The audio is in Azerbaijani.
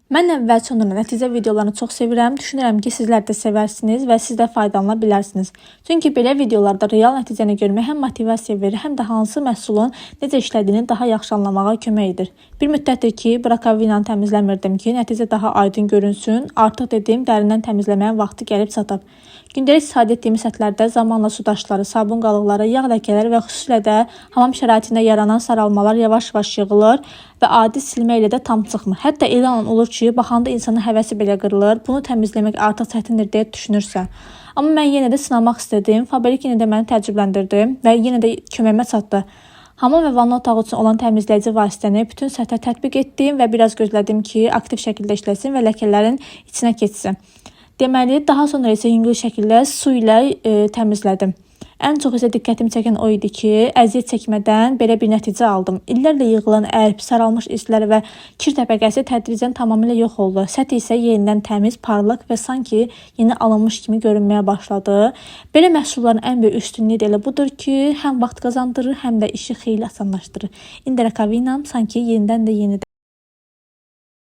Mən əvvəl sonra nəticə videolarını çox sevirəm. Düşünürəm ki, sizlər də sevərsiniz və siz də faydalana bilərsiniz. Çünki belə videolarda real nəticəni görmək həm motivasiya verir, həm də hansı məhsulun necə işlədiyini daha yaxşı anlamağa kömək edir. Bir müddətdir ki, rakovinanı təmizləmirdim ki, nəticə daha aydın görünsün. Artıq dediyim dərindən təmizləməyin vaxtı gəlib çatıb. Gündəlik istifadə etdiyimiz sətlərdə zamanla su daşları, sabun qalıqları, yağ ləkələri və xüsusilə də hamam şəraitində yaranan saralmalar yavaş-yavaş yığılır və adi silmə ilə də tam çıxmır. Hətta elan olur ki, baxanda insanın həvəsi belə qırılır. Bunu təmizləmək artıq çətindir deyə düşünürsən. Amma mən yenə də sınamaq istedim. Fabrik yenə də məni təəccübləndirdi və yenə də köməyimə çatdı. Hamam və vanna otağı üçün olan təmizləyici vasitəni bütün səthə tətbiq etdim və biraz gözlədim ki, aktiv şəkildə işləsin və ləkələrin içinə keçsin. Deməli, daha sonra isə yüngül şəkildə su ilə təmizlədim. Ən çox isə diqqətimi çəkən o idi ki, əziyyət çəkmədən belə bir nəticə aldım. İllərlə yığılan ərp, saralmış izlər və kir təbəqəsi tədricən tamamilə yox oldu. Səth isə yenidən təmiz, parlaq və sanki yeni alınmış kimi görünməyə başladı. Belə məhsulların ən böyük üstünlüyü də elə budur ki, həm vaxt qazandırır, həm də işi xeyli asanlaşdırır. İndi rakovinam sanki yenidən də yenidir.